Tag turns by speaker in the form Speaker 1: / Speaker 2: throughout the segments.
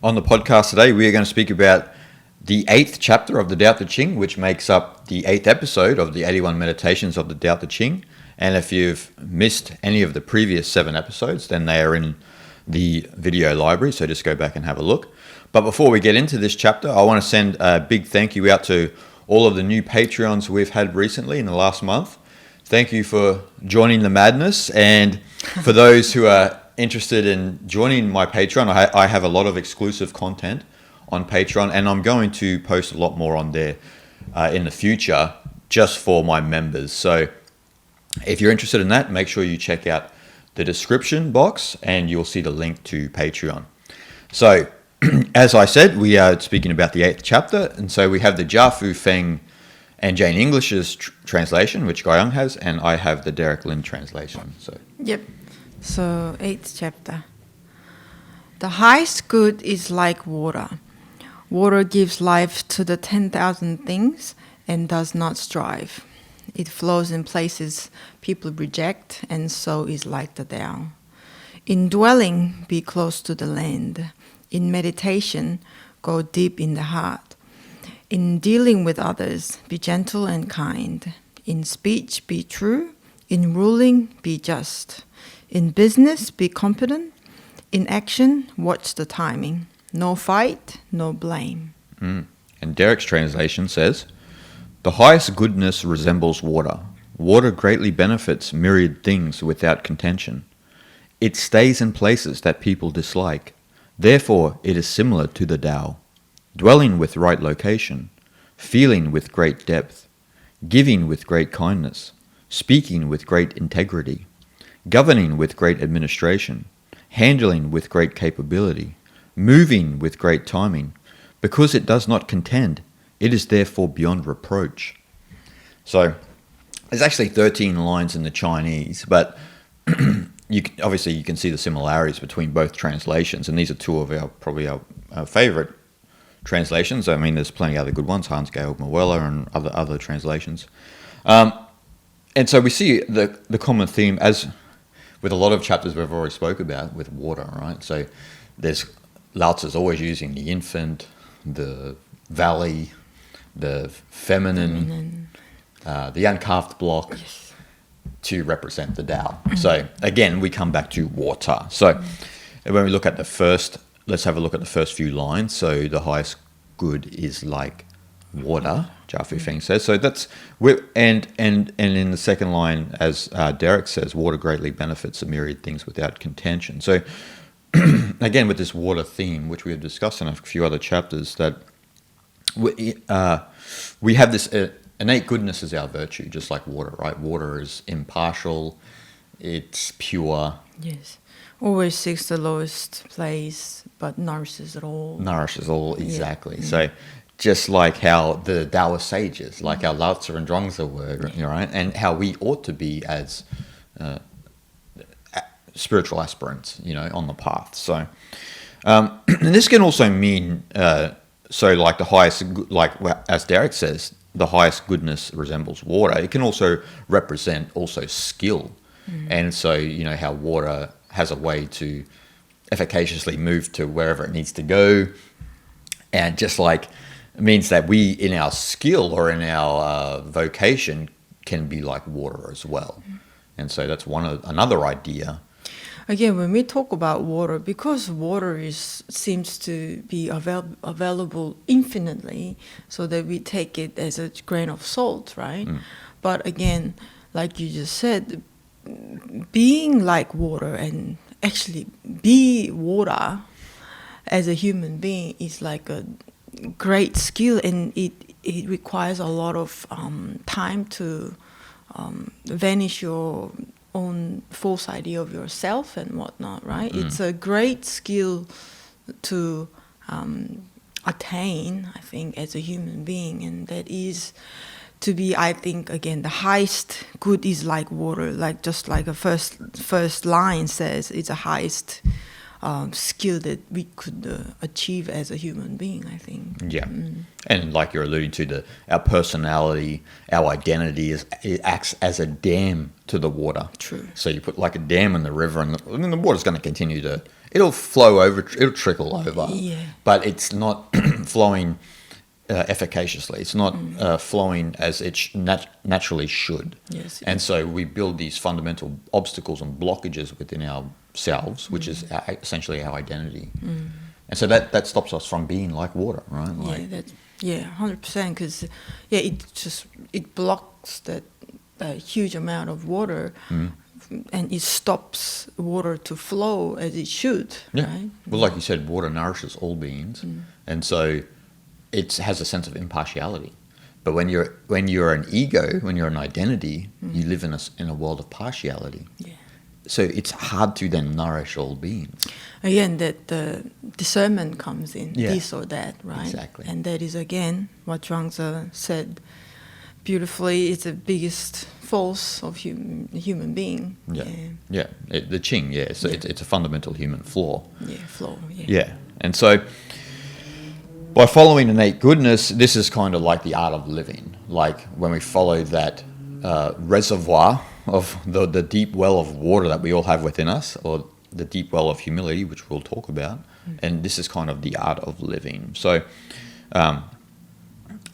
Speaker 1: On the podcast today, we are going to speak about the 8th chapter of the Tao Te Ching, which makes up the 8th episode of the 81 Meditations of the Tao Te Ching. And if you've missed any of the previous 7 episodes, then they are in the video library, so just go back and have a look. But before we get into this chapter, I want to send a big thank you out to all of the new Patreons we've had recently in the last month. Thank you for joining the madness, and for those who are interested in joining my Patreon, I have a lot of exclusive content on Patreon, and I'm going to post a lot more on there in the future just for my members. So if you're interested in that, make sure you check out the description box and you'll see the link to Patreon. So as I said, we are speaking about the 8th chapter, and so we have the Jia Fu Feng and Jane English's translation, which Guiyang has, and I have the Derek Lin translation.
Speaker 2: Yep. So 8th chapter. The highest good is like water. Water gives life to the 10,000 things and does not strive. It flows in places people reject, and so is like the Tao. In dwelling, be close to the land. In meditation, go deep in the heart. In dealing with others, be gentle and kind. In speech, be true. In ruling, be just. In business, be competent. In action, watch the timing. No fight, no blame.
Speaker 1: And Derek's translation says, the highest goodness resembles water. Water greatly benefits myriad things without contention. It stays in places that people dislike. Therefore, it is similar to the Tao. Dwelling with right location, feeling with great depth, giving with great kindness, speaking with great integrity, governing with great administration, handling with great capability, moving with great timing. Because it does not contend, it is therefore beyond reproach. So there's actually 13 lines in the Chinese, but you can see the similarities between both translations, and these are two of our favorite translations. I mean, there's plenty of other good ones, Hans Georg Mueller and other translations. And so we see the common theme, as with a lot of chapters we've already spoke about, with water, right? So there's Lao-tzu is always using the infant, the valley, the feminine. The uncarved block. Yes. To represent the Tao. So again, we come back to water. So when we look at let's have a look at the first few lines. So the highest good is like water, Jia Fu Feng says. So that's and in the second line, as Derek says, water greatly benefits a myriad things without contention. So again, with this water theme, which we have discussed in a few other chapters, that we have this innate goodness is our virtue, just like water, right? Water is impartial, it's pure.
Speaker 2: Yes. Always seeks the lowest place, but nourishes it all.
Speaker 1: Nourishes all, exactly. Yeah. So just like how the Taoist sages, like our Lao-tzu and Zhuangzi were, right? And how we ought to be as spiritual aspirants, on the path. So and this can also mean, like the highest, like as Derek says, the highest goodness resembles water. It can also represent skill. And so, how water has a way to efficaciously move to wherever it needs to go. And just like it means that we, in our skill or in our vocation, can be like water as well. And so that's another idea.
Speaker 2: Again, when we talk about water, because water seems to be available infinitely, so that we take it as a grain of salt, right? But again, like you just said, being like water and actually be water as a human being is like a great skill, and it requires a lot of time to vanish your own false idea of yourself and whatnot, right? It's a great skill to attain, I think, as a human being, and that is to be, I think, again, the highest good is like water, just like a first line says, it's the highest skill that we could achieve as a human being, I think.
Speaker 1: Yeah. And like you're alluding to, our personality, our identity it acts as a dam to the water.
Speaker 2: True.
Speaker 1: So you put like a dam in the river, and the water's going to continue to it'll flow over, it'll trickle over,
Speaker 2: Yeah.
Speaker 1: but it's not flowing efficaciously. It's not flowing as it naturally should.
Speaker 2: Yes.
Speaker 1: And so we build these fundamental obstacles and blockages within ourselves, which is essentially our identity. And so that stops us from being like water, right? Like,
Speaker 2: 100%. Because it blocks that huge amount of water, and it stops water to flow as it should.
Speaker 1: yeah.
Speaker 2: Right?
Speaker 1: Well, like you said, water nourishes all beings, and so it has a sense of impartiality. But when you're an ego, when you're an identity, you live in a world of partiality.
Speaker 2: Yeah.
Speaker 1: So it's hard to then nourish all beings.
Speaker 2: Again, that the discernment comes in,
Speaker 1: Yeah.
Speaker 2: this or that, right?
Speaker 1: Exactly.
Speaker 2: And that is, again, what Zhuangzi said beautifully, it's the biggest force of human being.
Speaker 1: Yeah. The Ching, yeah. So it's a fundamental human flaw.
Speaker 2: Flaw,
Speaker 1: Yeah. And so by following innate goodness, this is kind of like the art of living. Like when we follow that reservoir of the deep well of water that we all have within us, or the deep well of humility, which we'll talk about. And this is kind of the art of living. So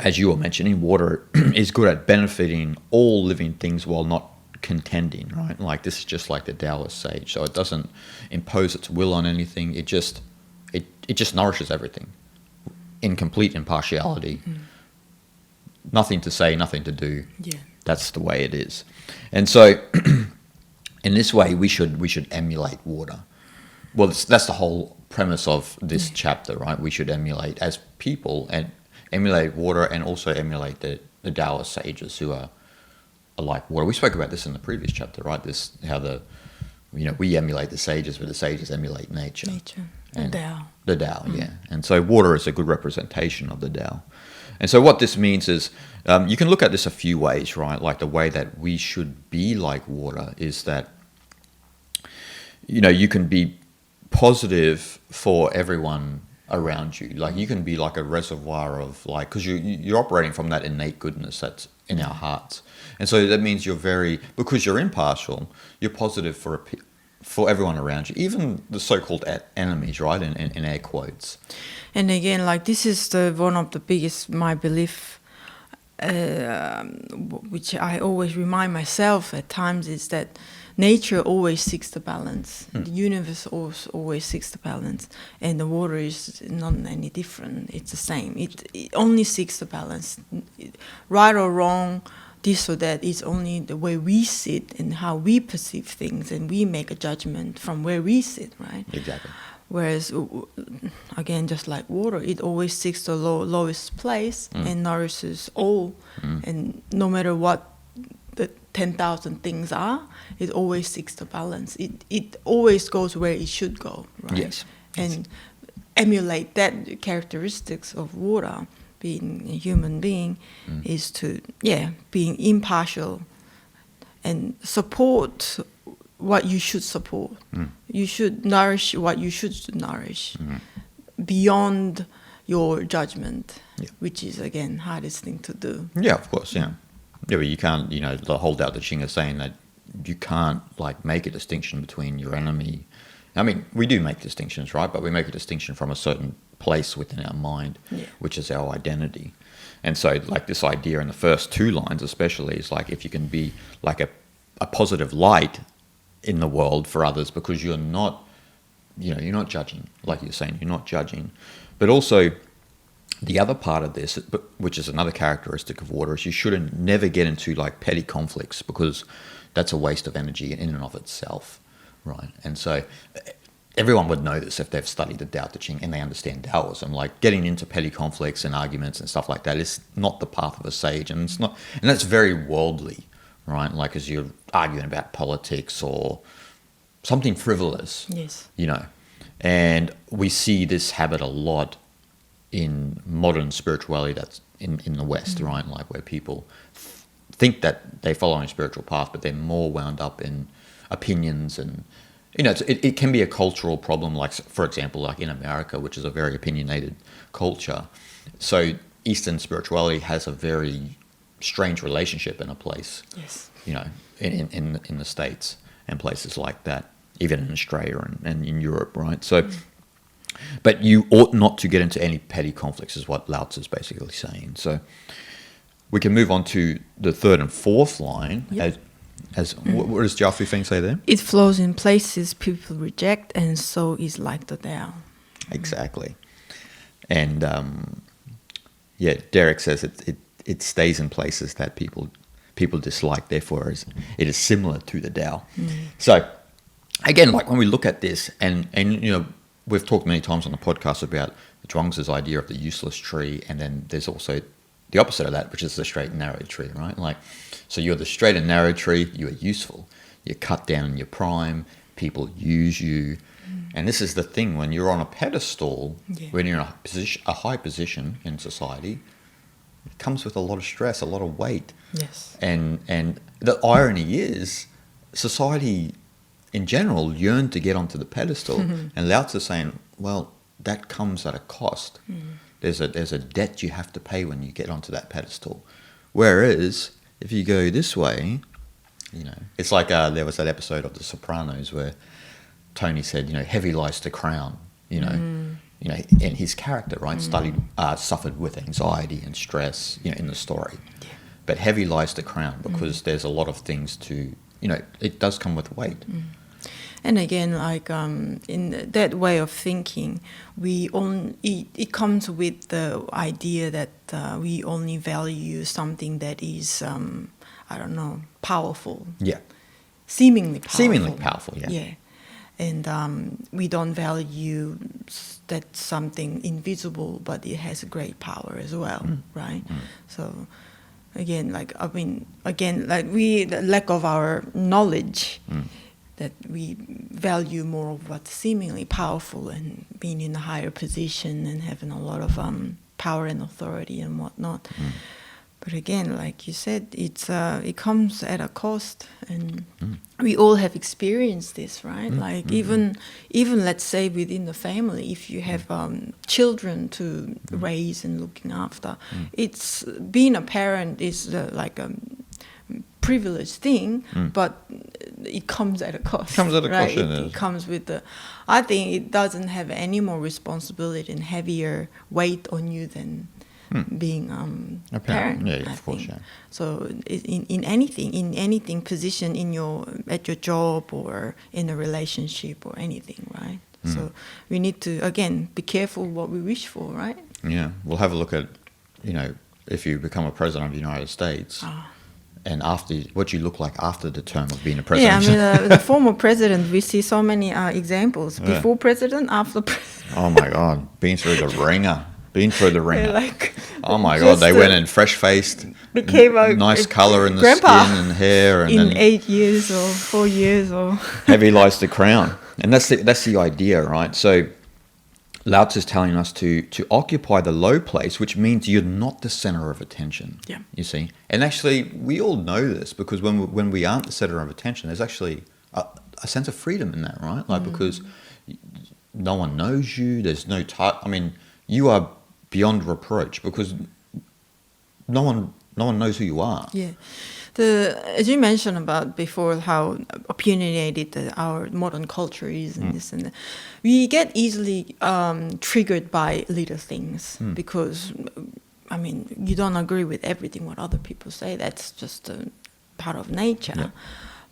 Speaker 1: as you were mentioning, water is good at benefiting all living things while not contending, right? Like this is just like the Taoist sage. So it doesn't impose its will on anything. It just nourishes everything in complete impartiality. Nothing to say, nothing to do.
Speaker 2: Yeah.
Speaker 1: That's the way it is. And so in this way we should emulate water. Well, that's the whole premise of this chapter, right? We should emulate as people and emulate water, and also emulate the Taoist sages who are like water. We spoke about this in the previous chapter, right? This how we emulate the sages, but the sages emulate nature.
Speaker 2: The Tao.
Speaker 1: The Tao, yeah. And so water is a good representation of the Tao. And so what this means is, you can look at this a few ways, right? Like the way that we should be like water is that, you can be positive for everyone around you. Like you can be like a reservoir of like, because you're operating from that innate goodness that's in our hearts. And so that means because you're impartial, you're positive for everyone around you, even the so-called enemies, right? In air quotes.
Speaker 2: And again, like this is one of the biggest, my belief, which I always remind myself at times, is that nature always seeks the balance. The universe always seeks the balance, and the water is not any different. It's the same. It only seeks the balance. Right or wrong, this or that is only the way we sit and how we perceive things, and we make a judgment from where we sit, right?
Speaker 1: Exactly.
Speaker 2: Whereas, again, just like water, it always seeks the lowest place and nourishes all. And no matter what the 10,000 things are, it always seeks the balance. It always goes where it should go, right?
Speaker 1: Yes.
Speaker 2: And emulate that characteristics of water, being a human being, is to, being impartial and support what you should support. You should nourish what you should nourish beyond your judgment, which is, again, hardest thing to do.
Speaker 1: Yeah, of course, yeah. Yeah, but you can't, the whole Tao Te Ching is saying that you can't, like, make a distinction between your enemy. I mean, we do make distinctions, right? But we make a distinction from a certain place within our mind, which is our identity. And so, like, this idea in the first two lines especially is, like, if you can be, like, a positive light in the world for others, because you're not judging, like you're saying, you're not judging. But also, the other part of this, which is another characteristic of water, is you shouldn't never get into like petty conflicts, because that's a waste of energy in and of itself, right? And so everyone would know this if they've studied the Tao Te Ching and they understand Taoism. Like getting into petty conflicts and arguments and stuff like that is not the path of a sage, and it's not, and that's very worldly, right? Like as you're arguing about politics or something frivolous, and we see this habit a lot in modern spirituality that's in the West, right? Like where people think that they're following a spiritual path, but they're more wound up in opinions, and it can be a cultural problem. Like for example, like in America, which is a very opinionated culture, so Eastern spirituality has a very strange relationship in a place, in the States and places like that. even in Australia and in Europe, right? So, but you ought not to get into any petty conflicts, is what Lao-tzu is basically saying. So we can move on to the third and fourth line.
Speaker 2: Yep.
Speaker 1: What does Jiao Feng say there?
Speaker 2: It flows in places people reject, and so is like the Tao.
Speaker 1: Exactly. And Derek says it stays in places that people dislike, therefore it is similar to the Tao. So again, like when we look at this, and we've talked many times on the podcast about Zhuangzi's idea of the useless tree, and then there's also the opposite of that, which is the straight and narrow tree, right? Like, so you're the straight and narrow tree, you are useful. You're cut down in your prime, people use you. And this is the thing, when you're on a pedestal, when you're in a high position in society, it comes with a lot of stress, a lot of weight.
Speaker 2: Yes.
Speaker 1: And the irony is, society in general yearn to get onto the pedestal. And Lao-tzu is saying, well, that comes at a cost. There's a debt you have to pay when you get onto that pedestal. Whereas if you go this way, it's like there was that episode of The Sopranos where Tony said, heavy lies the crown, and his character, right, suffered with anxiety and stress, in the story. Yeah. But heavy lies the crown because there's a lot of things to, it does come with weight.
Speaker 2: And again, like in that way of thinking, it comes with the idea that we only value something that is, powerful.
Speaker 1: Yeah.
Speaker 2: Seemingly powerful.
Speaker 1: Seemingly powerful, yeah.
Speaker 2: Yeah. And we don't value that something invisible, but it has great power as well, right? So again, the lack of our knowledge, that we value more of what's seemingly powerful and being in a higher position and having a lot of power and authority and whatnot. But again, like you said, it comes at a cost, and we all have experienced this, right? Like even let's say within the family, if you have children to raise and looking after, it's being a parent is like a privileged thing, but it comes at a cost. It comes with I think it doesn't have any more responsibility and heavier weight on you than being a parent.
Speaker 1: Yeah, of course. Yeah.
Speaker 2: So in anything, position at your job or in a relationship or anything, right? So we need to again be careful what we wish for, right?
Speaker 1: Yeah, we'll have a look at if you become a president of the United States. And after what you look like after the term of being a president.
Speaker 2: Yeah, I mean, the former president, we see so many examples. Before president, after president.
Speaker 1: Oh my God, been through the ringer.
Speaker 2: Like,
Speaker 1: oh my God, they went in fresh-faced,
Speaker 2: became a
Speaker 1: nice color in the
Speaker 2: grandpa
Speaker 1: skin and hair. And
Speaker 2: in
Speaker 1: then
Speaker 2: 8 years or 4 years or...
Speaker 1: Heavy lies the crown. And that's the idea, right? So Lao-tzu is telling us to occupy the low place, which means you're not the center of attention.
Speaker 2: Yeah.
Speaker 1: You see? And actually, we all know this because when we aren't the center of attention, there's actually a sense of freedom in that, right? Like because no one knows you, there's no I mean, you are beyond reproach because no one knows who you are.
Speaker 2: Yeah. As you mentioned about before, how opinionated our modern culture is and this and that, we get easily triggered by little things because, I mean, you don't agree with everything what other people say. That's just a part of nature. Yeah.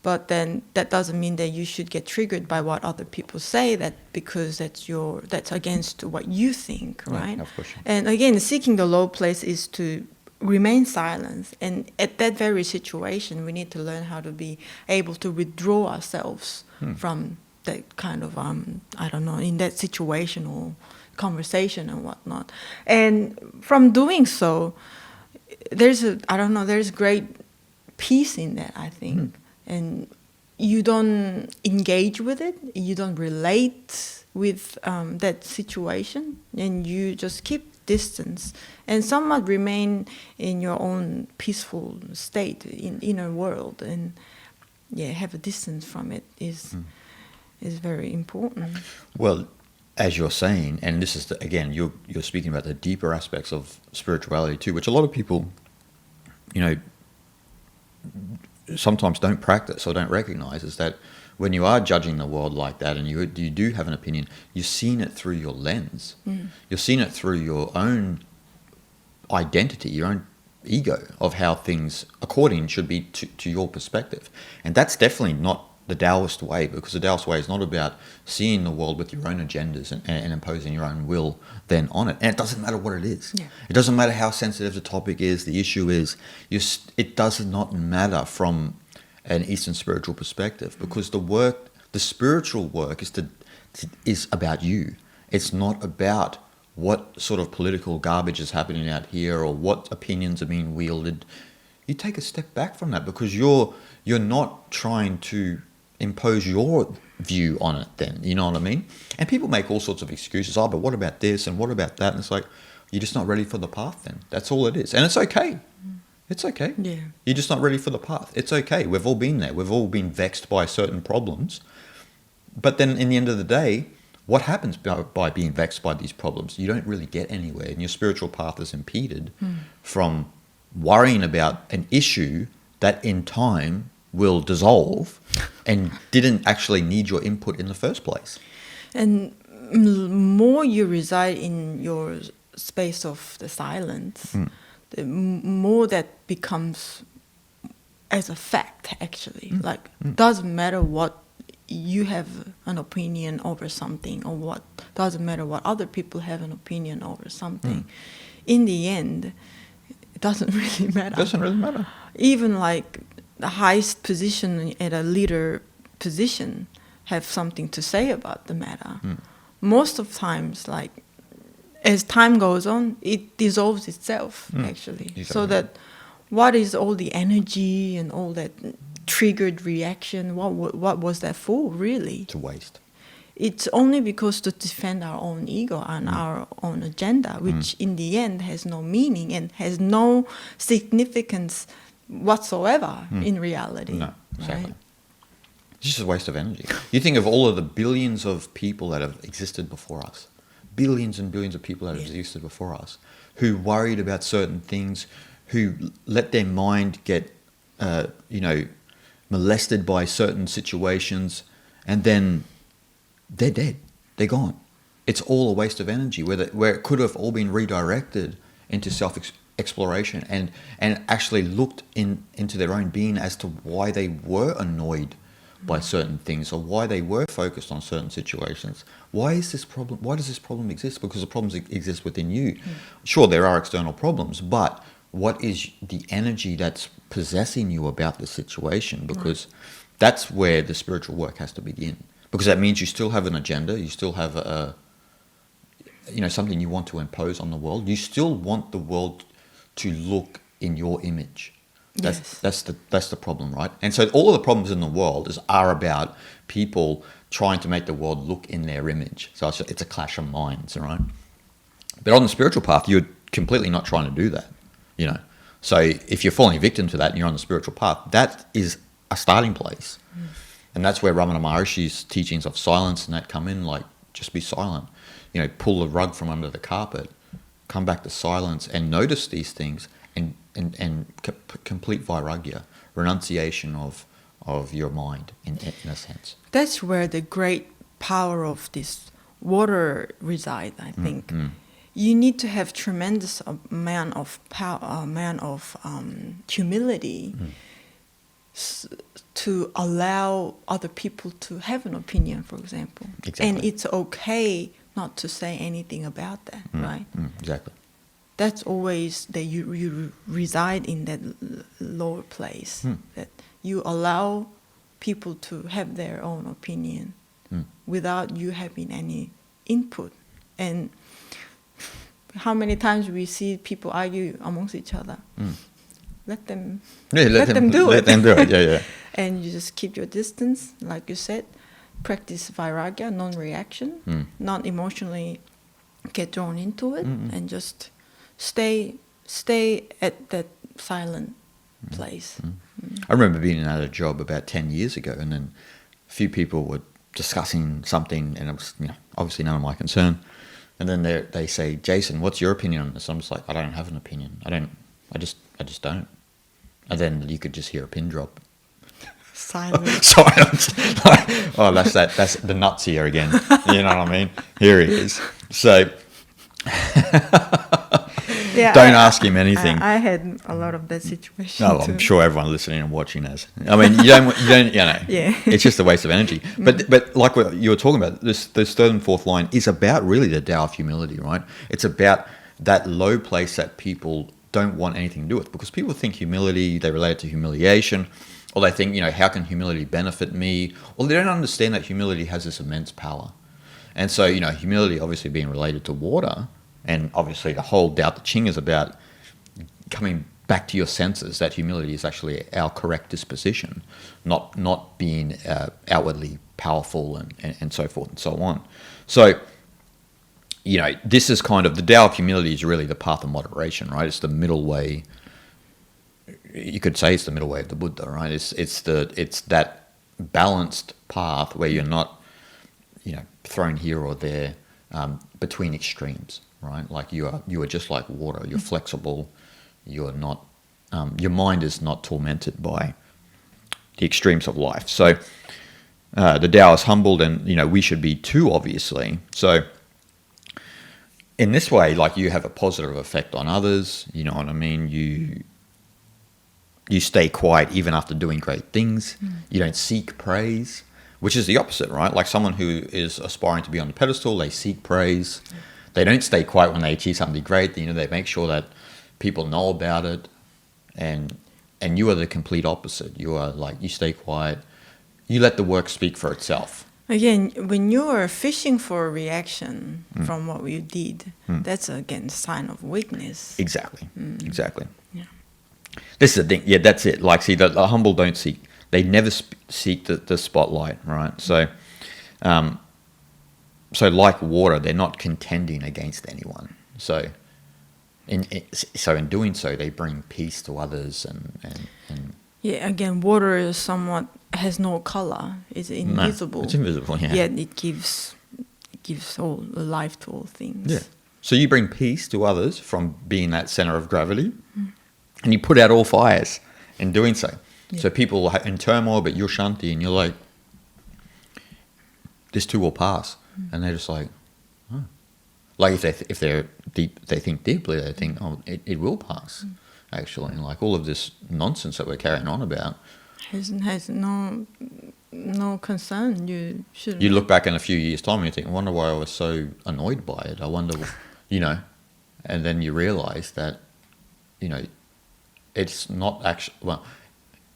Speaker 2: But then that doesn't mean that you should get triggered by what other people say, because that's against what you think, right?
Speaker 1: Yeah, of course.
Speaker 2: And again, seeking the low place is to remain silent. And at that very situation, we need to learn how to be able to withdraw ourselves from that kind of, in that situation or conversation and whatnot. And from doing so, there's great peace in that, I think. And you don't engage with it, you don't relate with that situation, and you just keep distance and somewhat remain in your own peaceful state in inner world, and have a distance from it is very important.
Speaker 1: Well, as you're saying, and this is again you're speaking about the deeper aspects of spirituality too, which a lot of people sometimes don't practice or don't recognize, is that when you are judging the world like that, and you do have an opinion, you're seeing it through your lens. You're seeing it through your own identity, your own ego of how things according should be to your perspective. And that's definitely not the Taoist way, because the Taoist way is not about seeing the world with your own agendas and imposing your own will then on it. And it doesn't matter what it is. Yeah. It doesn't matter how sensitive the topic is, the issue is. It does not matter from an Eastern spiritual perspective, because the spiritual work is about you. It's not about what sort of political garbage is happening out here or what opinions are being wielded. You take a step back from that, because you're not trying to impose your view on it then, you know what I mean? And people make all sorts of excuses. But what about this and what about that? And it's like, you're just not ready for the path then. That's all it is. And it's okay. It's okay.
Speaker 2: Yeah.
Speaker 1: You're just not ready for the path. It's okay. We've all been there. We've all been vexed by certain problems. But then in the end of the day, what happens by being vexed by these problems? You don't really get anywhere, and your spiritual path is impeded from worrying about an issue that in time will dissolve and didn't actually need your input in the first place.
Speaker 2: And more you reside in your space of the silence, the more that becomes as a fact, actually. Doesn't matter what you have an opinion over something, or what doesn't matter what other people have an opinion over something. In the end, it doesn't really matter.
Speaker 1: It doesn't really matter.
Speaker 2: Even like the highest position at a leader position have something to say about the matter. Most of times, like as time goes on, it dissolves itself actually. Exactly. So that what is all the energy and all that triggered reaction? What was that for, really?
Speaker 1: To waste.
Speaker 2: It's only because to defend our own ego and our own agenda, which in the end has no meaning and has no significance whatsoever in reality.
Speaker 1: No, exactly.
Speaker 2: Right?
Speaker 1: It's just a waste of energy. You think of all of the billions of people that have existed before us, billions and billions of people that have existed before us, who worried about certain things, who let their mind get, molested by certain situations, and then they're dead. They're gone. It's all a waste of energy, where it could have all been redirected into self-exploration and actually looked into their own being as to why they were annoyed by certain things, or why they were focused on certain situations. Why does this problem exist? Because the problems exist within you. Sure, there are external problems, but what is the energy that's possessing you about the situation? Because that's where the spiritual work has to begin. Because that means you still have an agenda, you still have something you want to impose on the world. You still want the world to look in your image. That's the problem, right? And so all of the problems in the world are about people trying to make the world look in their image. So it's a clash of minds, right? But on the spiritual path, you're completely not trying to do that, you know. So if you're falling victim to that and you're on the spiritual path, that is a starting place. And that's where Ramana Maharishi's teachings of silence and that come in, like, just be silent. You know, pull the rug from under the carpet, come back to silence and notice these things and complete vairagya, renunciation of your mind in a sense.
Speaker 2: That's where the great power of this water resides, I think. You need to have tremendous amount of power, humility to allow other people to have an opinion, for example. Exactly. And it's okay not to say anything about that, right?
Speaker 1: Exactly.
Speaker 2: That's always that you reside in that lower place, that you allow people to have their own opinion without you having any input. And how many times we see people argue amongst each other? Let them do it.
Speaker 1: Let them do it, yeah.
Speaker 2: And you just keep your distance, like you said. Practice vairagya, non-reaction, not emotionally get drawn into it, and just stay at that silent place.
Speaker 1: I remember being at a job about 10 years ago, and then a few people were discussing something, and it was obviously none of my concern. And then they say, Jason, what's your opinion on this? I'm just like, I don't have an opinion. I just don't. And then you could just hear a pin drop.
Speaker 2: Silence.
Speaker 1: Silence. Oh, that's the nuts here again. You know what I mean? Here he is. So
Speaker 2: Yeah,
Speaker 1: don't ask him anything.
Speaker 2: I had a lot of that situation.
Speaker 1: No,
Speaker 2: too.
Speaker 1: I'm sure everyone listening and watching has. I mean, you don't, you know.
Speaker 2: Yeah.
Speaker 1: It's just a waste of energy. But like what you were talking about, this third and fourth line is about really the Tao of humility, right? It's about that low place that people don't want anything to do with, because people think humility, they relate it to humiliation, or they think, how can humility benefit me? Or they don't understand that humility has this immense power. And so, humility obviously being related to water, and obviously the whole Tao Te Ching is about coming back to your senses, that humility is actually our correct disposition, not being outwardly powerful and so forth and so on. So, this is kind of, the Tao of humility is really the path of moderation, right? It's the middle way. You could say it's the middle way of the Buddha, right? It's that balanced path where you're not, thrown here or there between extremes, right? Like you are just like water. You're flexible. You're not. Your mind is not tormented by the extremes of life. So the Tao is humbled, and we should be too, obviously. So in this way, like, you have a positive effect on others. You know what I mean? You stay quiet even after doing great things. You don't seek praise, which is the opposite, right? Like someone who is aspiring to be on the pedestal, they seek praise. They don't stay quiet when they achieve something great. They make sure that people know about it. And you are the complete opposite. You are like, you stay quiet. You let the work speak for itself.
Speaker 2: Again, when you are fishing for a reaction from what you did, that's again a sign of weakness.
Speaker 1: Exactly. Exactly.
Speaker 2: Yeah.
Speaker 1: This is the thing. Yeah, that's it. Like, see, the humble don't seek. They never seek the spotlight, right? So, like water, they're not contending against anyone. So, in doing so, they bring peace to others and
Speaker 2: Yeah, again, water is somewhat has no color. It's invisible.
Speaker 1: No, it's invisible. Yeah.
Speaker 2: Yet it gives all life to all things.
Speaker 1: Yeah. So you bring peace to others from being that center of gravity, and you put out all fires in doing so. Yeah. So people are in turmoil, but you're shanti, and you're like, this too will pass, and they're just like, oh. Like if they're deep, they think deeply, they think, oh, it will pass. Actually, and like all of this nonsense that we're carrying on about
Speaker 2: has no concern. You should.
Speaker 1: You look back in a few years' time and you think, I wonder why I was so annoyed by it. I wonder, and then you realize that, it's not actually, well,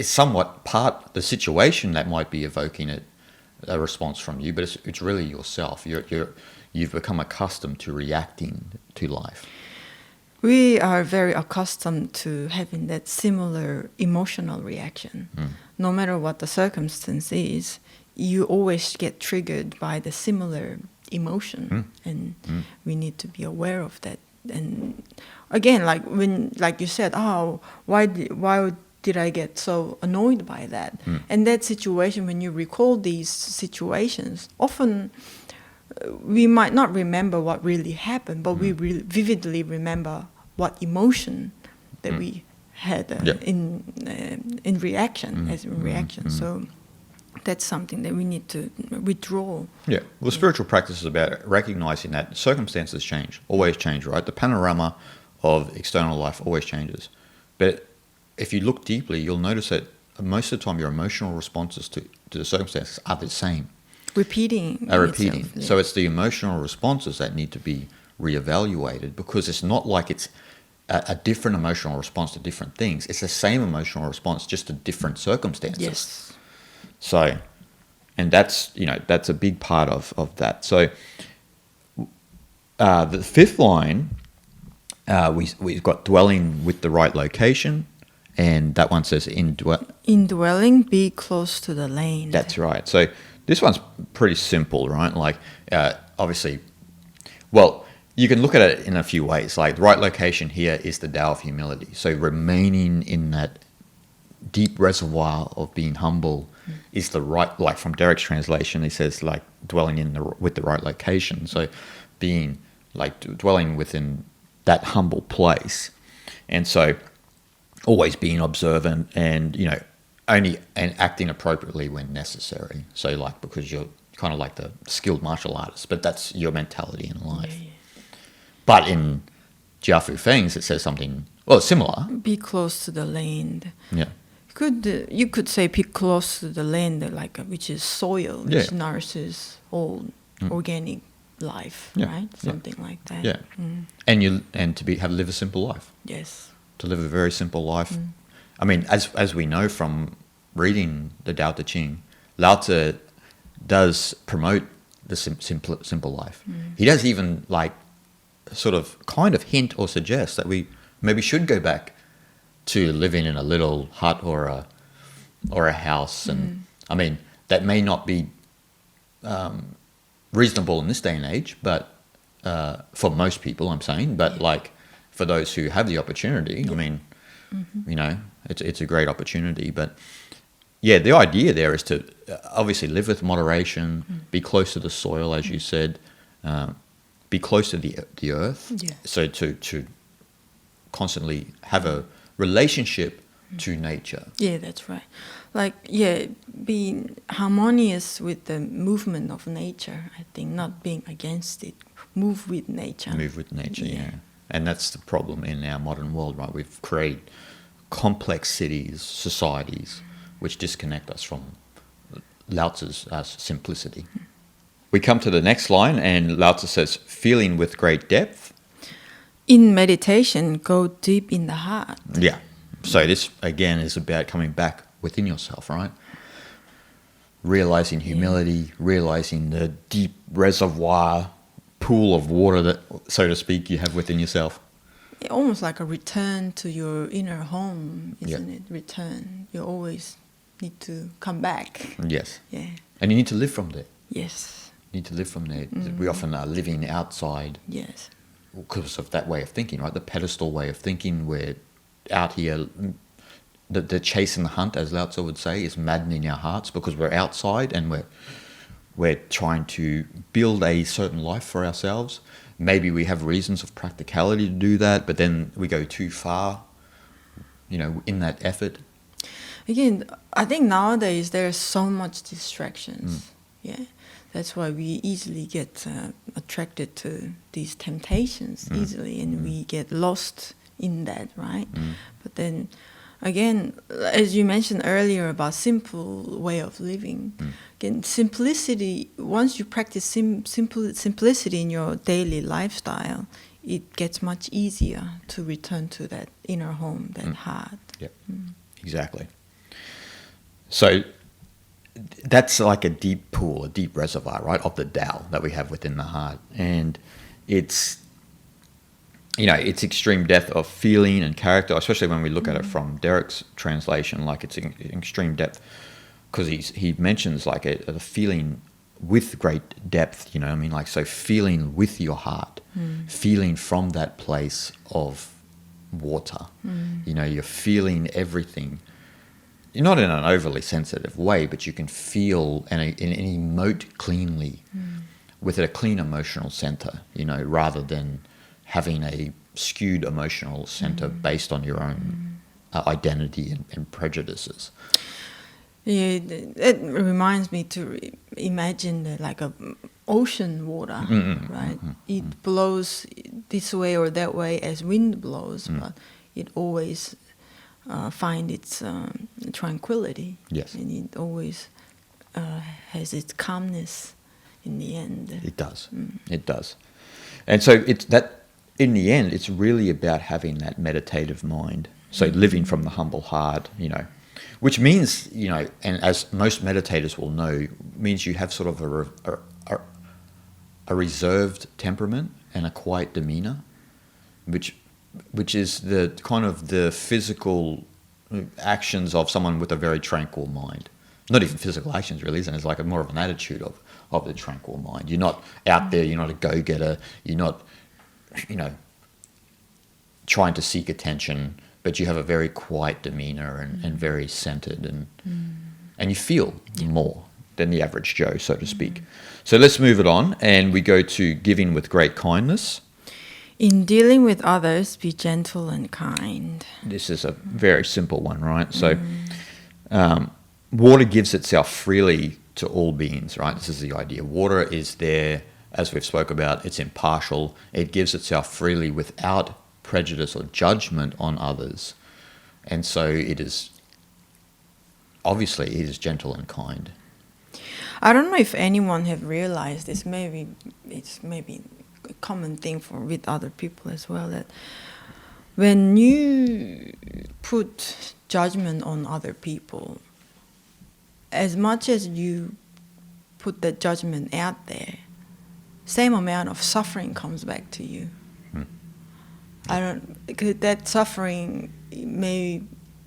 Speaker 1: it's somewhat the situation that might be evoking a response from you, but it's really yourself. You've become accustomed to reacting to life.
Speaker 2: We are very accustomed to having that similar emotional reaction. No matter what the circumstance is, you always get triggered by the similar emotion, and we need to be aware of that. And again, like you said, why did I get so annoyed by that? And that situation, when you recall these situations, often we might not remember what really happened, but we really vividly remember what emotion that we had in reaction. So that's something that we need to withdraw.
Speaker 1: Yeah. Well, spiritual practice is about recognizing that circumstances change, always change, right? The panorama of external life always changes. But if you look deeply, you'll notice that most of the time your emotional responses to the circumstances are the same.
Speaker 2: Repeating.
Speaker 1: Itself,
Speaker 2: yeah.
Speaker 1: So it's the emotional responses that need to be reevaluated, because it's not like it's a different emotional response to different things. It's the same emotional response, just to different circumstances.
Speaker 2: Yes.
Speaker 1: So, and that's a big part of that. So the fifth line, we've got dwelling with the right location, and that one says
Speaker 2: indwelling, be close to the land.
Speaker 1: That's right. So this one's pretty simple, right? Like, obviously, well, you can look at it in a few ways. Like, the right location here is the Tao of humility. So remaining in that deep reservoir of being humble is the right, like from Derek's translation, he says, like, dwelling with the right location. So being, like, dwelling within that humble place. And so always being observant and, only and acting appropriately when necessary. So like because you're kind of like the skilled martial artist, but that's your mentality in life.
Speaker 2: Yeah.
Speaker 1: But in Jiafu Feng's, it says something similar.
Speaker 2: Be close to the land.
Speaker 1: Yeah.
Speaker 2: You could say be close to the land, like which is soil, which
Speaker 1: Yeah.
Speaker 2: nourishes all organic life,
Speaker 1: Yeah.
Speaker 2: right?
Speaker 1: Yeah.
Speaker 2: Something like that.
Speaker 1: Yeah. And to live a simple life.
Speaker 2: Yes.
Speaker 1: To live a very simple life. I mean, as we know from reading the Tao Te Ching, Lao-tzu does promote the simple life. He does even like sort of kind of hint or suggest that we maybe should go back to living in a little hut or a house. And I mean, that may not be reasonable in this day and age, but for most people, I'm saying, but like for those who have the opportunity, I mean, you know, it's a great opportunity. But yeah, the idea there is to obviously live with moderation, be close to the soil, as you said, be close to the earth.
Speaker 2: Yeah.
Speaker 1: So to constantly have a relationship to nature.
Speaker 2: Yeah, that's right. Like, yeah, being harmonious with the movement of nature, I think, not being against it. Move with nature.
Speaker 1: Move with nature, yeah. And that's the problem in our modern world, right? We've created complex cities, societies, which disconnect us from Lao-tzu's simplicity. We come to the next line, and Lao-tzu says, feeling with great depth.
Speaker 2: In meditation, go deep in the heart.
Speaker 1: Yeah. So this, again, is about coming back within yourself, right? Realizing humility, realizing the deep reservoir, pool of water that, so to speak, you have within yourself.
Speaker 2: Almost like a return to your inner home, isn't
Speaker 1: Yeah.
Speaker 2: it? Return. You always need to come back.
Speaker 1: Yes.
Speaker 2: Yeah.
Speaker 1: And you need to live from there.
Speaker 2: Yes.
Speaker 1: You need to live from there. We often are living outside
Speaker 2: Yes.
Speaker 1: because of that way of thinking, right? The pedestal way of thinking. We're out here, the chase and the hunt, as Lao-tzu would say, is maddening our hearts because we're outside and we're trying to build a certain life for ourselves. Maybe we have reasons of practicality to do that, but then we go too far, you know, in that effort.
Speaker 2: Again, I think nowadays there's so much distractions. Yeah. That's why we easily get attracted to these temptations easily, and we get lost in that, right? But then, again, as you mentioned earlier about simple way of living, again, simplicity. Once you practice simplicity in your daily lifestyle, it gets much easier to return to that inner home, that heart.
Speaker 1: Yeah, exactly. So that's like a deep pool, a deep reservoir, right, of the Tao that we have within the heart. And it's, you know, it's extreme depth of feeling and character, especially when we look at it from Derek's translation, like it's in extreme depth, because he mentions like a feeling with great depth, you know what I mean? Like, so feeling with your heart, feeling from that place of water, you know, you're feeling everything. You're not in an overly sensitive way, but you can feel and emote cleanly with a clean emotional center, you know, rather than having a skewed emotional center based on your own identity and prejudices.
Speaker 2: Yeah, it reminds me to imagine like a ocean water, right? It blows this way or that way as wind blows, but it always find its tranquility.
Speaker 1: Yes.
Speaker 2: And it always has its calmness in the end.
Speaker 1: It does. It does. And so it's that, in the end, it's really about having that meditative mind. So living from the humble heart, you know, which means, you know, and as most meditators will know, means you have sort of a reserved temperament and a quiet demeanor, which is the kind of the physical actions of someone with a very tranquil mind. Not even physical actions, really, isn't it? It's like more of an attitude of the tranquil mind. You're not out there, you're not a go-getter, you're not, you know, trying to seek attention, but you have a very quiet demeanor and very centered, and you feel more than the average Joe, so to speak. So let's move it on, and we go to giving with great kindness.
Speaker 2: In dealing with others, be gentle and kind.
Speaker 1: This is a very simple one, right? So water gives itself freely to all beings, right? This is the idea. Water is there, as we've spoke about, it's impartial. It gives itself freely without prejudice or judgment on others. And so it is, obviously, it is gentle and kind.
Speaker 2: I don't know if anyone have realized this. Maybe it's maybe a common thing with other people as well, that when you put judgment on other people, as much as you put that judgment out there, same amount of suffering comes back to you. Because that suffering may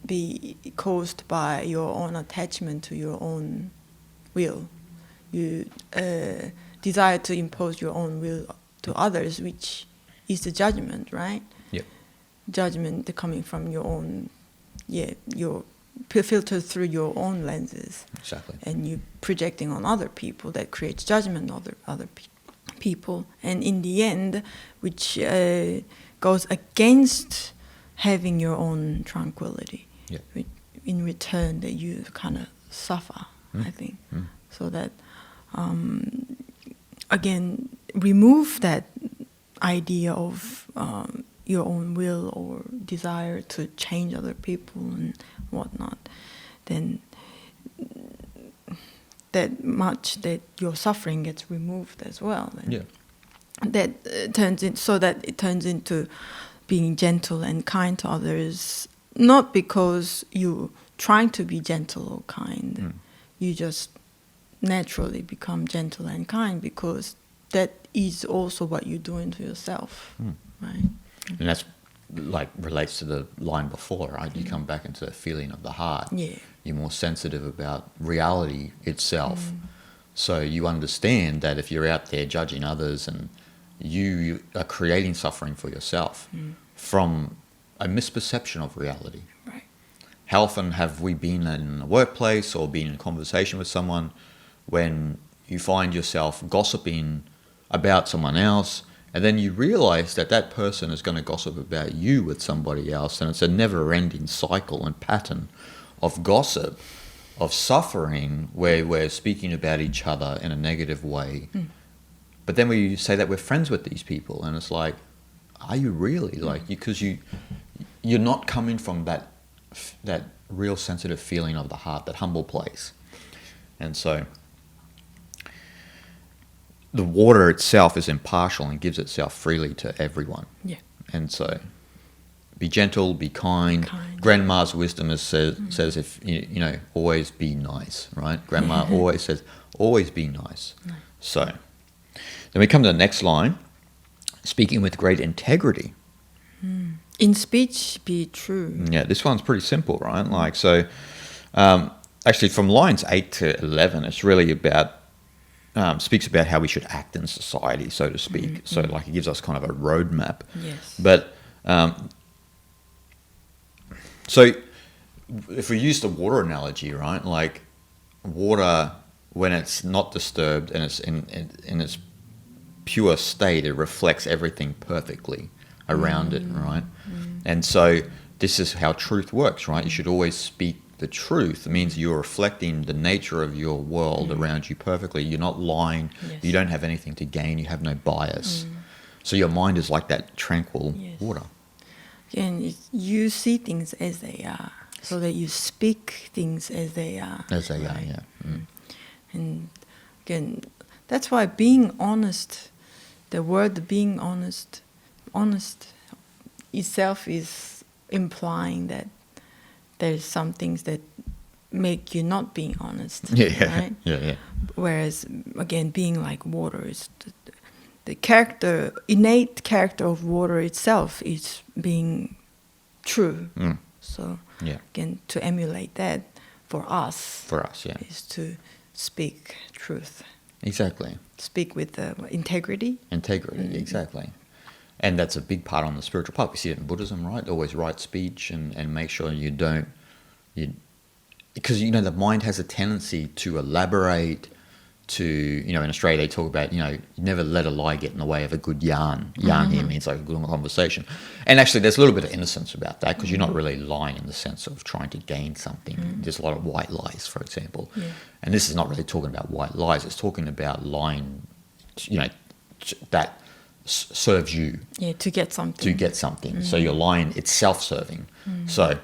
Speaker 2: be caused by your own attachment to your own will. You desire to impose your own will to others, which is the judgment, right?
Speaker 1: Yep.
Speaker 2: Judgment coming from your own, your filtered through your own lenses.
Speaker 1: Exactly.
Speaker 2: And you projecting on other people, that creates judgment on other people. And in the end, which goes against having your own tranquility.
Speaker 1: Yep.
Speaker 2: In return, that you kind of suffer, I think. So that, again, remove that idea of your own will or desire to change other people and whatnot, then that much that your suffering gets removed as well. And that turns into being gentle and kind to others, not because you're trying to be gentle or kind. You just naturally become gentle and kind because that is also what you're doing to yourself, right?
Speaker 1: And that's like relates to the line before, right? You come back into the feeling of the heart.
Speaker 2: Yeah.
Speaker 1: You're more sensitive about reality itself. So you understand that if you're out there judging others and you are creating suffering for yourself from a misperception of reality.
Speaker 2: Right.
Speaker 1: How often have we been in a workplace or been in a conversation with someone when you find yourself gossiping about someone else, and then you realize that that person is going to gossip about you with somebody else, and it's a never-ending cycle and pattern of gossip, of suffering, where we're speaking about each other in a negative way. But then we say that we're friends with these people, and it's like, are you really? Like, because you're not coming from that real sensitive feeling of the heart, that humble place. And so the water itself is impartial and gives itself freely to everyone.
Speaker 2: Yeah.
Speaker 1: And so be gentle, be kind. Grandma's wisdom says if you know, always be nice, right? Grandma always says, always be nice. So then we come to the next line, speaking with great integrity.
Speaker 2: In speech, be true.
Speaker 1: Yeah, this one's pretty simple, right? Like, so actually from lines 8 to 11, it's really about, speaks about how we should act in society, so to speak. So like it gives us kind of a roadmap.
Speaker 2: Yes.
Speaker 1: But so if we use the water analogy, right? Like water, when it's not disturbed and it's in its pure state, it reflects everything perfectly around it, right? And so this is how truth works, right? You should always speak the truth. It means you're reflecting the nature of your world around you perfectly. You're not lying.
Speaker 2: Yes.
Speaker 1: You don't have anything to gain. You have no bias. So your mind is like that tranquil water.
Speaker 2: And you see things as they are, so that you speak things as they are.
Speaker 1: As they are, yeah.
Speaker 2: And again, that's why being honest, the word being honest itself is implying that there's some things that make you not being honest. Right?
Speaker 1: Yeah.
Speaker 2: Whereas, again, being like water is the innate character of water itself is being true. So, again, to emulate that for us, is to speak truth.
Speaker 1: Exactly.
Speaker 2: Speak with integrity.
Speaker 1: Integrity, exactly. And that's a big part on the spiritual path. We see it in Buddhism, right? Always right speech and make sure you because, you know, the mind has a tendency to elaborate, to, you know, in Australia they talk about, you know, never let a lie get in the way of a good yarn. Yarn here means like a good conversation. And actually there's a little bit of innocence about that, because you're not really lying in the sense of trying to gain something. There's a lot of white lies, for example.
Speaker 2: Yeah.
Speaker 1: And this is not really talking about white lies. It's talking about lying, you know, that serves you.
Speaker 2: Yeah, to get something.
Speaker 1: So you're lying, it's self-serving. So,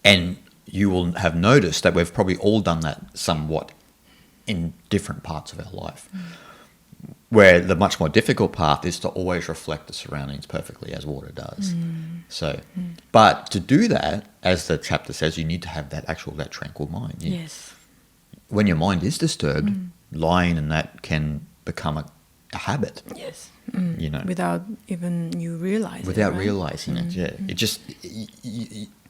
Speaker 1: and you will have noticed that we've probably all done that somewhat in different parts of our life, where the much more difficult path is to always reflect the surroundings perfectly, as water does. So, but to do that, as the chapter says, you need to have that tranquil mind.
Speaker 2: Yes.
Speaker 1: When your mind is disturbed, lying and that can become a habit.
Speaker 2: Yes.
Speaker 1: You know,
Speaker 2: Without even you realizing.
Speaker 1: without
Speaker 2: right?
Speaker 1: realizing it. Yeah, it just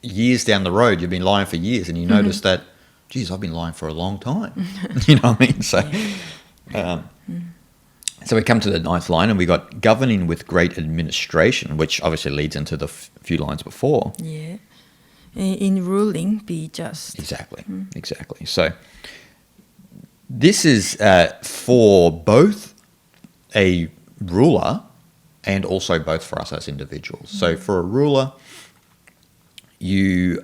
Speaker 1: years down the road, you've been lying for years, and you notice that, geez, I've been lying for a long time. You know what I mean? So, so we come to the 9th line, and we got governing with great administration, which obviously leads into the few lines before.
Speaker 2: Yeah. In ruling, be just.
Speaker 1: Exactly. So this is for both a ruler and also both for us as individuals. So for a ruler, you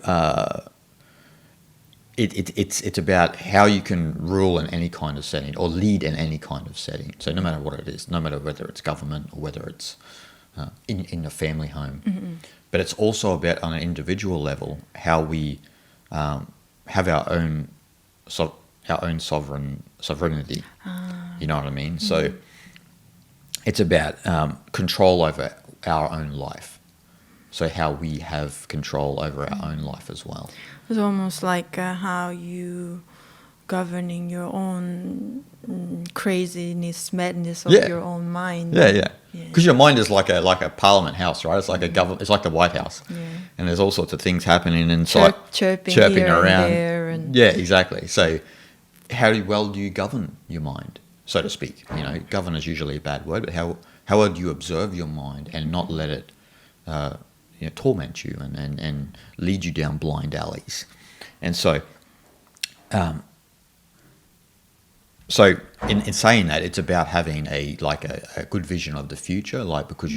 Speaker 1: it's about how you can rule in any kind of setting or lead in any kind of setting. So no matter what it is, no matter whether it's government or whether it's in a family home, but it's also about on an individual level how we have our own sovereignty. You know what I mean? So it's about control over our own life. So how we have control over our own life as well.
Speaker 2: It's almost like how you governing your own craziness, madness of your own mind.
Speaker 1: Yeah. Because your mind is like a parliament house, right? It's like a government. It's like the White House, and there's all sorts of things happening and
Speaker 2: chirping
Speaker 1: here around.
Speaker 2: And there and
Speaker 1: yeah, exactly. So how well do you govern your mind, so to speak? You know, govern is usually a bad word, but how well do you observe your mind and not let it torment you and lead you down blind alleys? And so so in saying that, it's about having a good vision of the future, like, because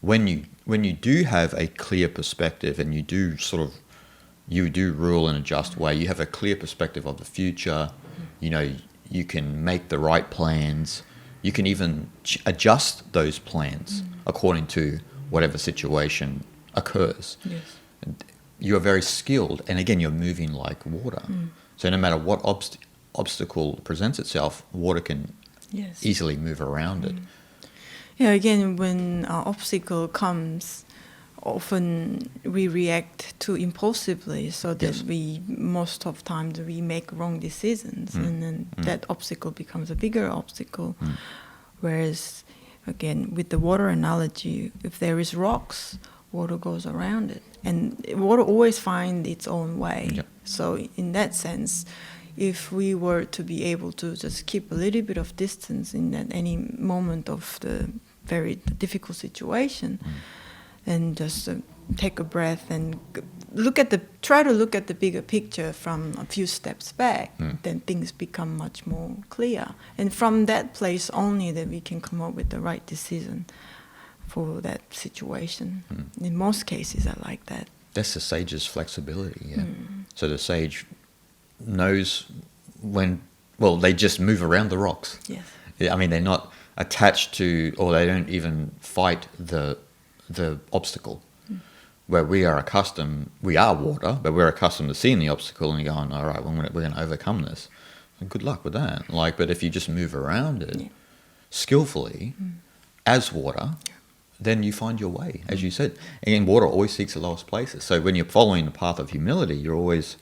Speaker 1: when you do have a clear perspective and you do rule in a just way, you have a clear perspective of the future. You know, you can make the right plans. You can even adjust those plans according to whatever situation occurs.
Speaker 2: Yes.
Speaker 1: You are very skilled, and again, you're moving like water. So no matter what obstacle presents itself, water can easily move around it.
Speaker 2: Yeah, again, when an obstacle comes, often we react too impulsively, so that most of times we make wrong decisions, and then that obstacle becomes a bigger obstacle. Whereas, again, with the water analogy, if there is rocks, water goes around it, and water always finds its own way.
Speaker 1: Yep.
Speaker 2: So in that sense, if we were to be able to just keep a little bit of distance in that any moment of the very difficult situation, and just take a breath and try to look at the bigger picture from a few steps back, then things become much more clear. And from that place only that we can come up with the right decision for that situation. In most cases are like that.
Speaker 1: That's the sage's flexibility, yeah. So the sage knows they just move around the rocks.
Speaker 2: Yes.
Speaker 1: I mean, they're not attached to, or they don't even fight the obstacle. Where we are water, but we're accustomed to seeing the obstacle and going, all right, we're going to overcome this. And good luck with that. But if you just move around it skillfully as water, then you find your way, as you said. Again, water always seeks the lowest places. So when you're following the path of humility, you're always,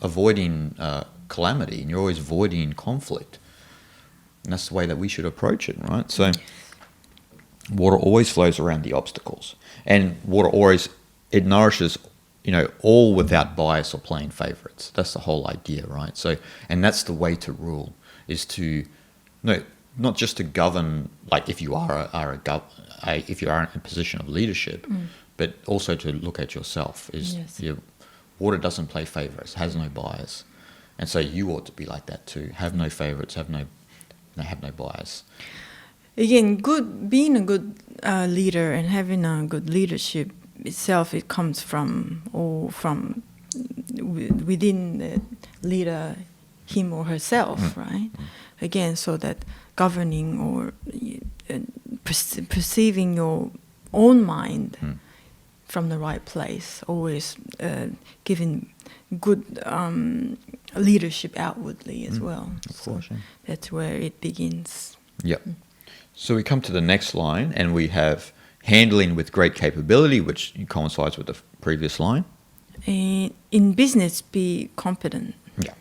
Speaker 1: avoiding calamity, and you're always avoiding conflict. And that's the way that we should approach it, right? So water always flows around the obstacles. And water always, it nourishes, all without bias or playing favorites. That's the whole idea, right? So, and that's the way to rule, is to, not just to govern, like if you are if you are in a position of leadership, but also to look at yourself. Water doesn't play favorites, has no bias. And so you ought to be like that too. Have no favorites, have no bias.
Speaker 2: Again, being a good leader and having a good leadership itself, it comes from within the leader, him or herself, right? Again, so that governing or perceiving your own mind from the right place, always giving good leadership outwardly as well.
Speaker 1: Of course, yeah.
Speaker 2: That's where it begins.
Speaker 1: Yep. So we come to the next line, and we have handling with great capability, which coincides with the previous line.
Speaker 2: In business, be competent.
Speaker 1: Yeah.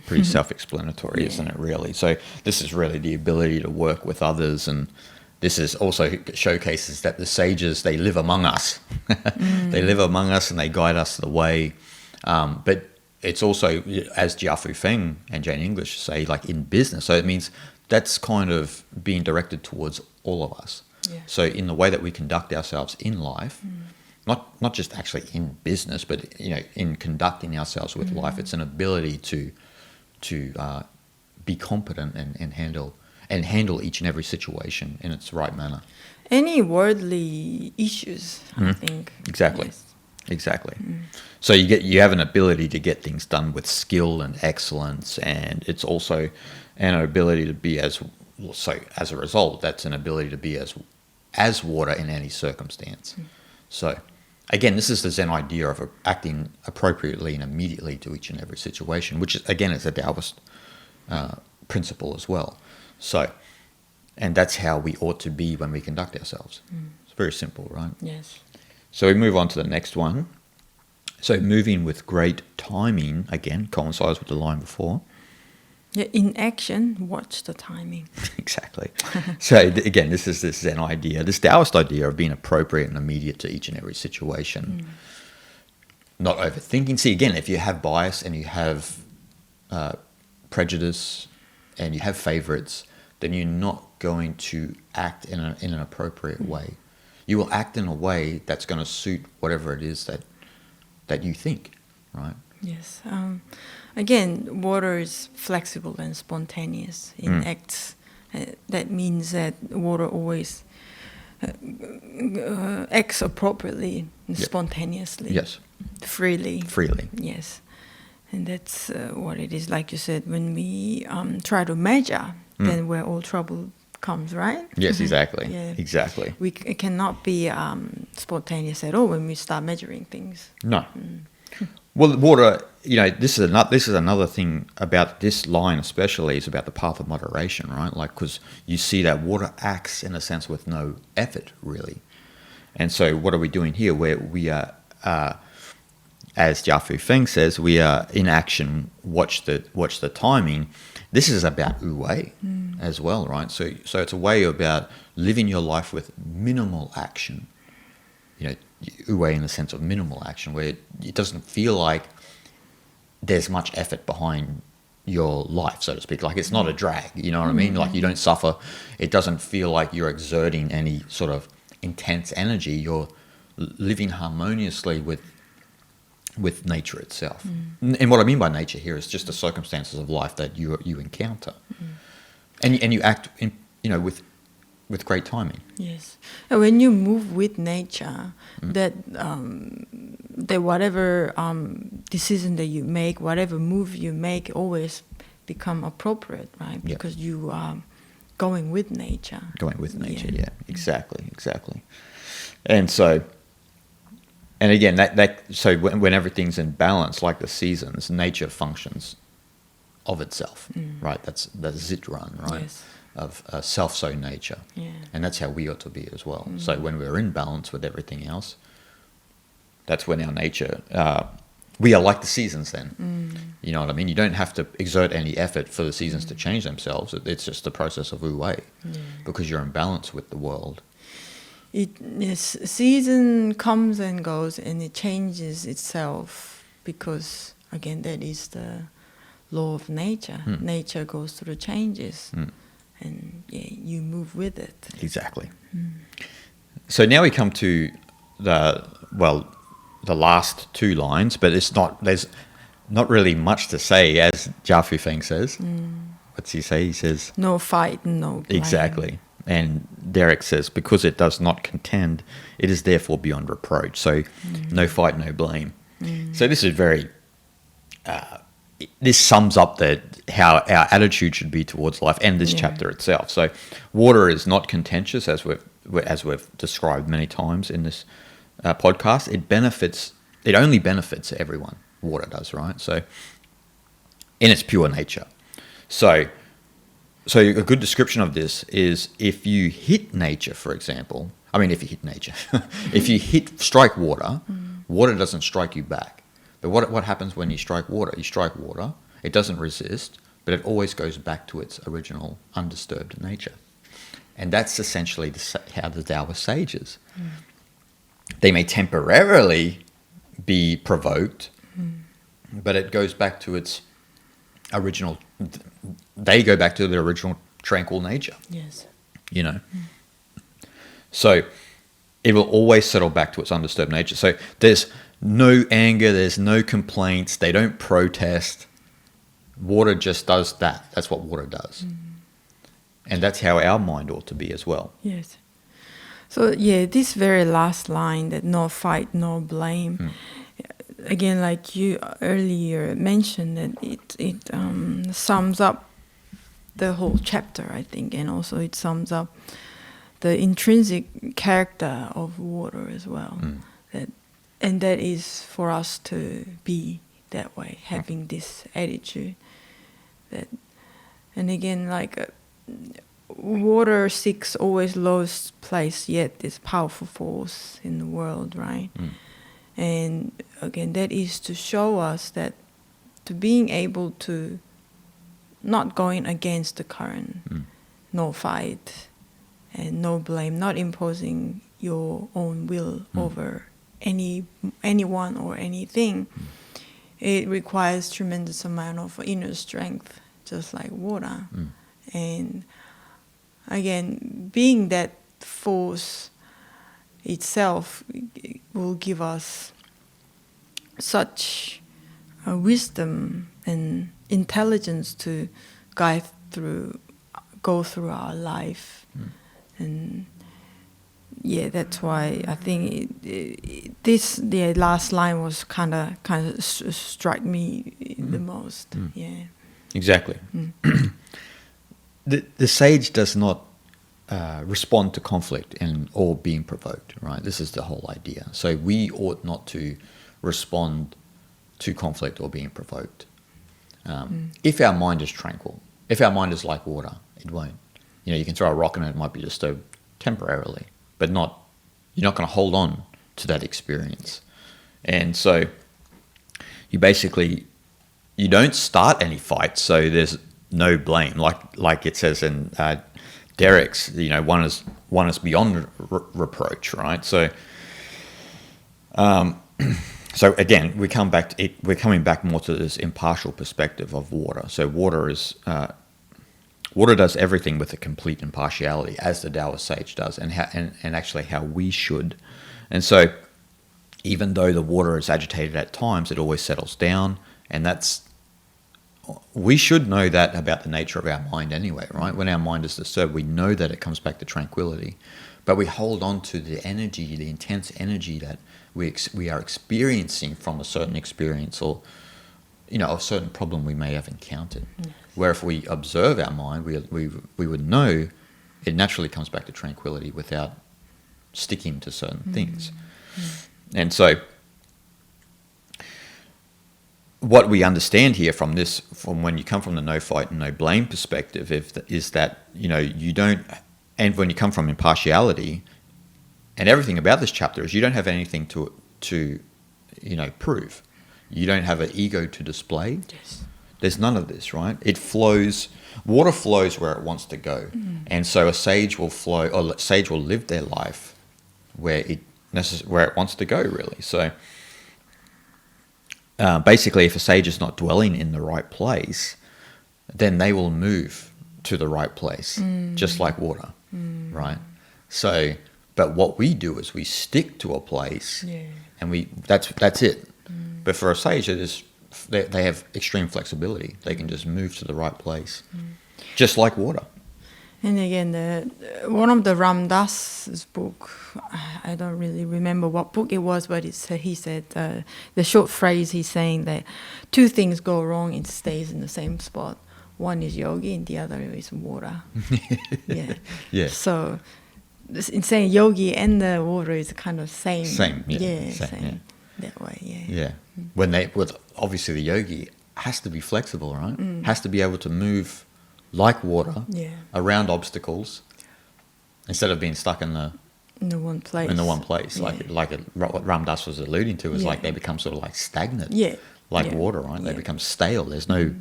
Speaker 1: Pretty self-explanatory, isn't it, really? So this is really the ability to work with others, and this is also showcases that the sages, they live among us. They live among us and they guide us the way. But it's also, as Jia Fu Feng and Jane English say, like in business. So it means that's kind of being directed towards all of us.
Speaker 2: Yeah.
Speaker 1: So in the way that we conduct ourselves in life, not just actually in business, but in conducting ourselves with life, it's an ability to be competent and handle each and every situation in its right manner.
Speaker 2: Any worldly issues, I think.
Speaker 1: Exactly.
Speaker 2: Yes.
Speaker 1: Exactly. So you have an ability to get things done with skill and excellence, and it's also an ability to be as a result, that's an ability to be as water in any circumstance. So again, this is the Zen idea of acting appropriately and immediately to each and every situation, which is, again, is a Taoist principle as well. So, and that's how we ought to be when we conduct ourselves. It's very simple, right?
Speaker 2: Yes.
Speaker 1: So we move on to the next one. So moving with great timing, again, coincides with the line before.
Speaker 2: Yeah, in action, watch the timing.
Speaker 1: Exactly. So again, this is this Zen idea, this Taoist idea of being appropriate and immediate to each and every situation. Not overthinking. See, again, if you have bias and you have prejudice and you have favorites, then you're not going to act in an appropriate way. You will act in a way that's going to suit whatever it is that you think, right?
Speaker 2: Yes. Again, water is flexible and spontaneous in acts. That means that water always acts appropriately and spontaneously.
Speaker 1: Yes.
Speaker 2: Freely.
Speaker 1: Freely.
Speaker 2: Yes. And that's what it is. Like you said, when we try to measure, then where all trouble comes, right?
Speaker 1: Yes, exactly.
Speaker 2: Yeah.
Speaker 1: Exactly.
Speaker 2: We cannot be spontaneous at all when we start measuring things.
Speaker 1: No. Well, water, this is another thing about this line especially, is about the path of moderation, right? Like, because you see that water acts in a sense with no effort, really. And so what are we doing here? Where we are, as Jia Fu Feng says, we are in action, watch the timing. This is about wu-wei as well, right? So it's a way about living your life with minimal action. Wu-wei in the sense of minimal action, where it doesn't feel like there's much effort behind your life, so to speak. Like, it's not a drag, you know what I mean? Like, you don't suffer. It doesn't feel like you're exerting any sort of intense energy. You're living harmoniously with nature itself. And what I mean by nature here is just the circumstances of life that you encounter. And you act with great timing.
Speaker 2: Yes. And when you move with nature, that whatever decision that you make, whatever move you make, always become appropriate, right? Because you are going with nature.
Speaker 1: Going with nature, yeah. Exactly. And so, and again, so when everything's in balance, like the seasons, nature functions of itself, right? That's the Zitran, right?
Speaker 2: Yes.
Speaker 1: Of self-so nature.
Speaker 2: Yeah.
Speaker 1: And that's how we ought to be as well. So when we're in balance with everything else, that's when our nature, we are like the seasons then. You know what I mean? You don't have to exert any effort for the seasons to change themselves. It's just the process of wu-wei, because you're in balance with the world.
Speaker 2: Season comes and goes, and it changes itself because, again, that is the law of nature. Nature goes through changes. And you move with it.
Speaker 1: Exactly. So now we come to the last two lines, but it's not. not really much to say, as Jia Feng says. What's he say? He says,
Speaker 2: no fight, no blame.
Speaker 1: exactly. And Derek says, because it does not contend, it is therefore beyond reproach. So no fight, no blame. So this is very, this sums up how our attitude should be towards life and this chapter itself. So water is not contentious, as we've described many times in this podcast. It only benefits everyone. Water does, right? So in its pure nature. So a good description of this is if you hit nature, for example. I mean, if you hit nature, if you strike water, water doesn't strike you back. But what happens when you strike water? You strike water, it doesn't resist, but it always goes back to its original undisturbed nature. And that's essentially how the Taoist sages. They may temporarily be provoked, but it goes back to its original. They go back to their original tranquil nature.
Speaker 2: Yes.
Speaker 1: You know. So it will always settle back to its undisturbed nature. So there's no anger, there's no complaints, they don't protest. Water just does that. That's what water does. And that's how our mind ought to be as well.
Speaker 2: Yes. So this very last line, that no fight, no blame. Again, like you earlier mentioned, that it sums up the whole chapter, I think, and also it sums up the intrinsic character of water as well. And that is for us to be that way, having this attitude. And again, like water seeks always lowest place, yet is powerful force in the world, right? And again, that is to show us that to being able to not going against the current, no fight and no blame, not imposing your own will over anyone or anything. It requires tremendous amount of inner strength, just like water. And again, being that force itself will give us such wisdom and intelligence to go through our life. And that's why I think the last line was kind of struck me the most.
Speaker 1: Exactly. The sage does not respond to conflict or being provoked, right? This is the whole idea. So we ought not to respond to conflict or being provoked. If our mind is tranquil, if our mind is like water, it won't. You can throw a rock and it might be disturbed temporarily, but you're not going to hold on to that experience. And so you don't start any fights, so there's no blame. Like it says in Derek's, one is beyond reproach, right? So so again, we're coming back more to this impartial perspective of water. So water does everything with a complete impartiality, as the Taoist sage does, and actually how we should. And so, even though the water is agitated at times, it always settles down, and we should know that about the nature of our mind anyway, right? When our mind is disturbed, we know that it comes back to tranquility, but we hold on to the energy, the intense energy that we are experiencing from a certain experience or a certain problem we may have encountered. Where if we observe our mind, we would know it naturally comes back to tranquility without sticking to certain things. And so what we understand here from when you come from the no fight and no blame perspective is that you don't, and when you come from impartiality, and everything about this chapter is you don't have anything to prove. You don't have an ego to display.
Speaker 2: Yes.
Speaker 1: There's none of this, right? It flows. Water flows where it wants to go, and so a sage will live their life where it wants to go, really. So basically, if a sage is not dwelling in the right place, then they will move to the right place, just like water, right? So, but what we do is we stick to a place, and that's it. But for a sage, it is they have extreme flexibility. They can just move to the right place, just like water.
Speaker 2: And again, one of the Ram Dass's book, I don't really remember what book it was, but he said the short phrase he's saying that two things go wrong, it stays in the same spot. One is yogi and the other is water. Yeah.
Speaker 1: Yeah.
Speaker 2: So in saying yogi and the water is kind of same.
Speaker 1: Same. Yeah.
Speaker 2: Yeah,
Speaker 1: Same.
Speaker 2: same.
Speaker 1: Yeah.
Speaker 2: That way, yeah.
Speaker 1: Yeah. With obviously the yogi has to be flexible, right? Has to be able to move like water around obstacles instead of being stuck in the
Speaker 2: one place.
Speaker 1: Like what Ram Dass was alluding to is like they become sort of like stagnant.
Speaker 2: Yeah.
Speaker 1: Like water, right? They become stale. There's no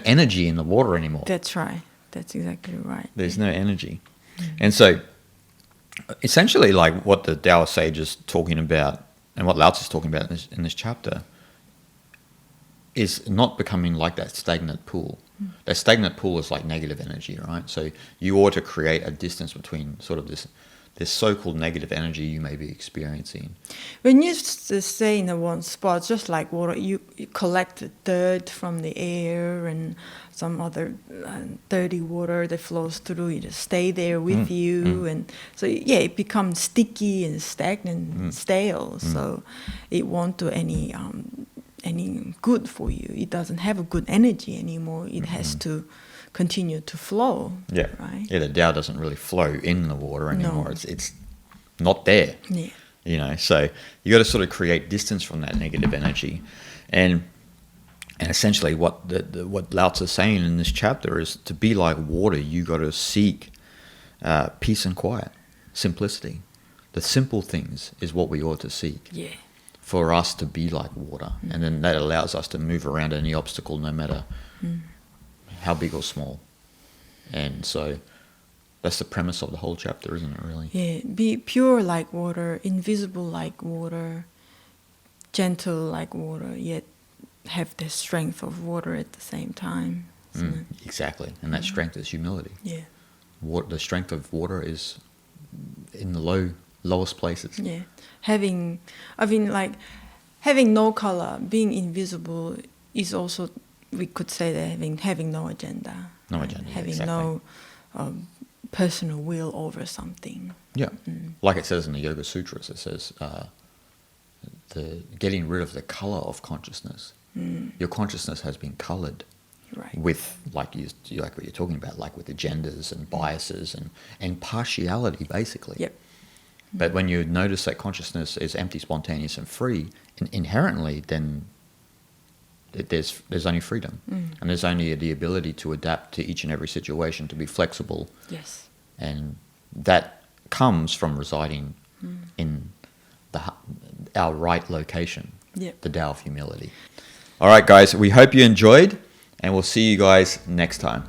Speaker 1: energy in the water anymore.
Speaker 2: That's right. That's exactly right.
Speaker 1: There's no energy. And so essentially like what the Taoist sage is talking about and what Lao-tzu is talking about in this chapter is not becoming like that stagnant pool. That stagnant pool is like negative energy, right? So you ought to create a distance between sort of this so-called negative energy you may be experiencing.
Speaker 2: When you stay in one spot, just like water, you collect the dirt from the air and some other dirty water that flows through. You just stay there with you, and so it becomes sticky and stagnant, and stale. So it won't do any good for you. It doesn't have a good energy anymore. It has to continue to flow.
Speaker 1: Yeah.
Speaker 2: Right.
Speaker 1: Yeah, the Tao doesn't really flow in the water anymore.
Speaker 2: No.
Speaker 1: It's not there.
Speaker 2: Yeah.
Speaker 1: You know, so you got to sort of create distance from that negative energy, and essentially what what Lao-tzu is saying in this chapter is to be like water. You got to seek peace and quiet, simplicity. The simple things is what we ought to seek.
Speaker 2: Yeah.
Speaker 1: For us to be like water, and then that allows us to move around any obstacle, no matter how big or small. And so that's the premise of the whole chapter, isn't it, really?
Speaker 2: Yeah, be pure like water, invisible like water, gentle like water, yet have the strength of water at the same time.
Speaker 1: Exactly, and that strength is humility.
Speaker 2: Yeah.
Speaker 1: The strength of water is in the lowest places.
Speaker 2: Yeah. Having no color, being invisible is also, we could say that having no agenda.
Speaker 1: No agenda,
Speaker 2: Having
Speaker 1: exactly.
Speaker 2: no personal will over something.
Speaker 1: Yeah, like it says in the Yoga Sutras, it says the getting rid of the color of consciousness. Your consciousness has been colored with, like what you're talking about, like with agendas and biases and partiality, basically.
Speaker 2: Yep.
Speaker 1: But when you notice that consciousness is empty, spontaneous, and free, inherently, then there's only freedom, and there's only the ability to adapt to each and every situation, to be flexible.
Speaker 2: Yes.
Speaker 1: And that comes from residing in our right location, the Tao of humility. All right, guys, we hope you enjoyed, and we'll see you guys next time.